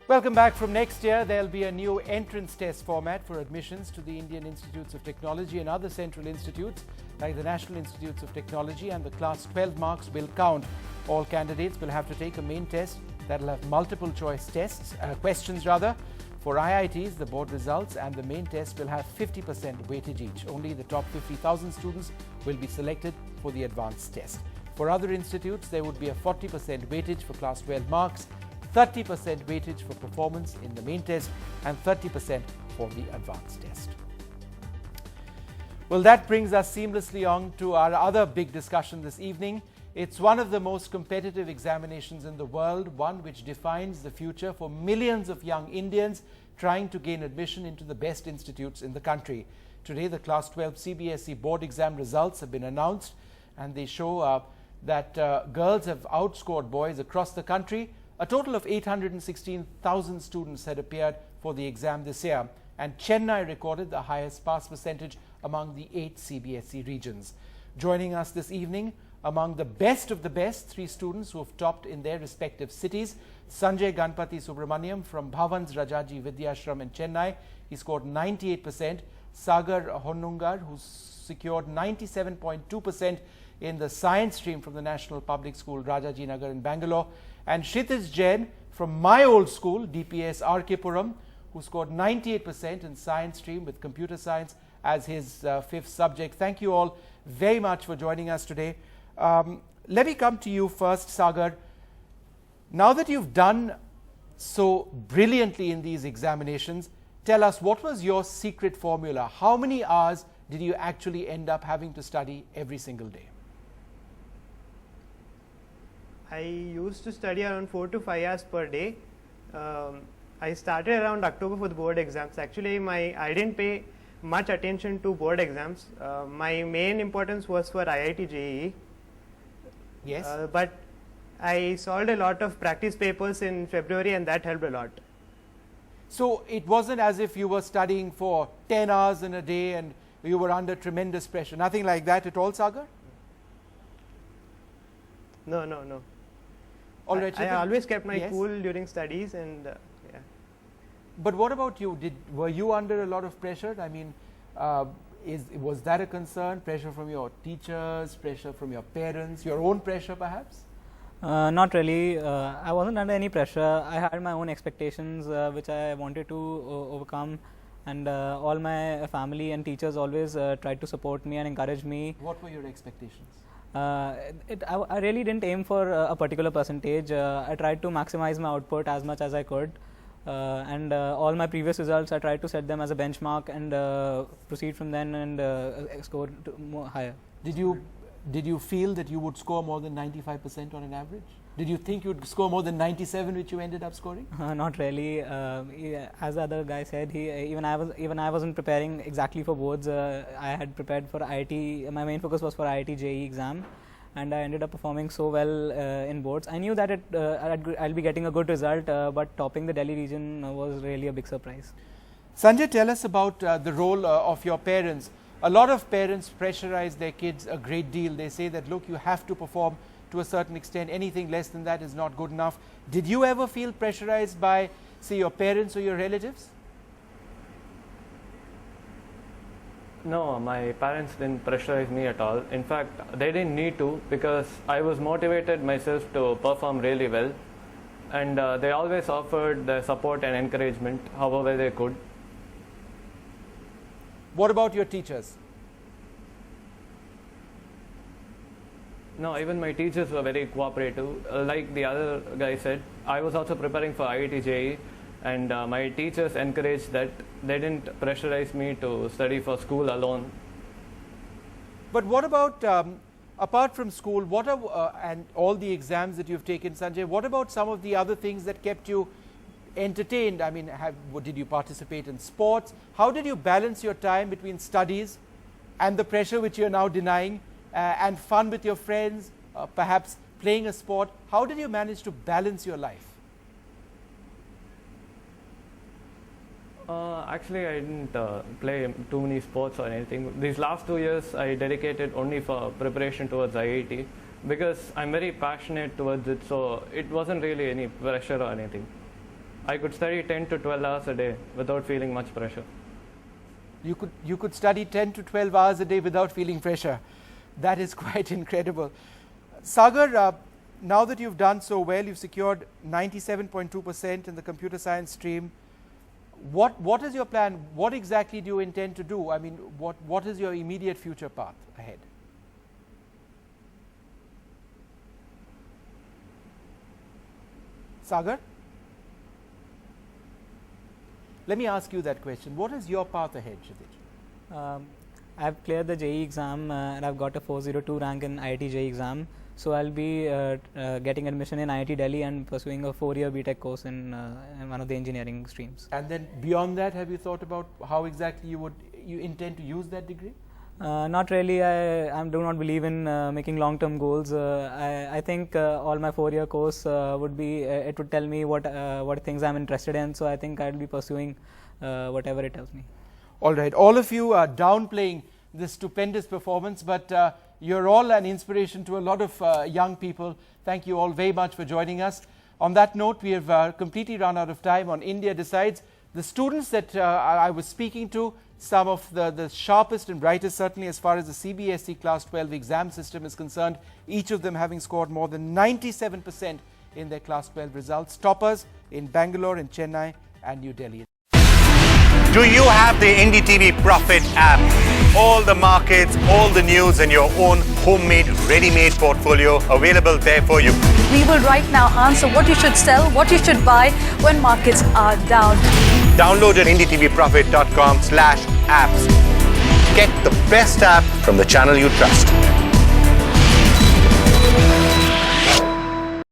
Welcome back. From next year, there'll be a new entrance test format for admissions to the Indian Institutes of Technology and other central institutes like the National Institutes of Technology, and the class 12 marks will count. All candidates will have to take a main test that will have multiple choice questions. For IITs, the board results and the main test will have 50% weightage each. Only the top 50,000 students will be selected for the advanced test. For other institutes, there would be a 40% weightage for class 12 marks, 30% weightage for performance in the main test, and 30% for the advanced test. Well, that brings us seamlessly on to our other big discussion this evening. It's one of the most competitive examinations in the world, one which defines the future for millions of young Indians trying to gain admission into the best institutes in the country. Today, the Class 12 CBSE board exam results have been announced, and they show that girls have outscored boys across the country. A total of 816,000 students had appeared for the exam this year, and Chennai recorded the highest pass percentage among the 8 CBSE regions. Joining us this evening, among the best of the best, 3 students who have topped in their respective cities: Sanjay Ganpati Subramaniam from Bhavan's Rajaji Vidyashram in Chennai. He scored 98%. Sagar Honnungar, who secured 97.2% in the science stream from the National Public School Rajaji Nagar in Bangalore, and Kshitij Jain from my old school, DPS RK Puram, who scored 98% in science stream with computer science as his 5th subject. Thank you all very much for joining us today. Let me come to you first, Sagar. Now that you've done so brilliantly in these examinations, tell us, what was your secret formula? How many hours did you actually end up having to study every single day? I used to study around 4 to 5 hours per day. I started around October for the board exams. Actually, I didn't pay much attention to board exams. My main importance was for IIT JEE. Yes. But I solved a lot of practice papers in February, and that helped a lot. So it wasn't as if you were studying for 10 hours in a day and you were under tremendous pressure. Nothing like that at all, Sagar? No. All right, I always kept my cool during studies, and yeah. But what about you? Were you under a lot of pressure? I mean, was that a concern? Pressure from your teachers, pressure from your parents, your own pressure perhaps? Not really. I wasn't under any pressure. I had my own expectations which I wanted to overcome, and all my family and teachers always tried to support me and encourage me. What were your expectations? I really didn't aim for a particular percentage. I tried to maximize my output as much as I could, and all my previous results I tried to set them as a benchmark and proceed from then and score more higher. Did you feel that you would score more than 95% on an average? Did you think you would score more than 97, which you ended up scoring? Not really. As the other guy said, even I wasn't preparing exactly for boards. I had prepared for IIT. My main focus was for IIT JEE exam, and I ended up performing so well in boards. I knew that I'll be getting a good result, but topping the Delhi region was really a big surprise. Sanjay, tell us about the role of your parents. A lot of parents pressurize their kids a great deal. They say that, look, you have to perform to a certain extent. Anything less than that is not good enough. Did you ever feel pressurized by, say, your parents or your relatives? No, my parents didn't pressurize me at all. In fact, they didn't need to, because I was motivated myself to perform really well, and they always offered the support and encouragement however they could. What about your teachers? No, even my teachers were very cooperative. Like the other guy said, I was also preparing for IIT JEE, and my teachers encouraged that. They didn't pressurize me to study for school alone. But what about, apart from school, what are, and all the exams that you've taken, Sanjay, what about some of the other things that kept you entertained? I mean, did you participate in sports? How did you balance your time between studies and the pressure which you're now denying, and fun with your friends, perhaps playing a sport? How did you manage to balance your life? Actually, I didn't play too many sports or anything. These last 2 years, I dedicated only for preparation towards IIT, because I'm very passionate towards it, so it wasn't really any pressure or anything. I could study 10 to 12 hours a day without feeling much pressure. You could study 10 to 12 hours a day without feeling pressure. That is quite incredible. Sagar, now that you've done so well, you've secured 97.2% in the computer science stream. What is your plan? What exactly do you intend to do? I mean, what is your immediate future path ahead? Sagar? Let me ask you that question. What is your path ahead, Kshitij? I've cleared the JEE exam and I've got a 402 rank in IIT JEE exam. So I'll be getting admission in IIT Delhi and pursuing a 4-year BTech course in one of the engineering streams. And then beyond that, have you thought about how exactly you intend to use that degree? Not really. I do not believe in making long-term goals. I think all my 4-year course would be, it would tell me what things I'm interested in. So I think I'll be pursuing whatever it tells me. All right. All of you are downplaying this stupendous performance, but you're all an inspiration to a lot of young people. Thank you all very much for joining us. On that note, we have completely run out of time on India Decides. The students that I was speaking to, some of the sharpest and brightest, certainly as far as the CBSE Class 12 exam system is concerned, each of them having scored more than 97% in their Class 12 results. Toppers in Bangalore and Chennai and New Delhi. Do you have the NDTV Profit app? All the markets, all the news and your own homemade, ready-made portfolio available there for you. We will right now answer what you should sell, what you should buy when markets are down. Download at ndtvprofit.com/apps. Get the best app from the channel you trust.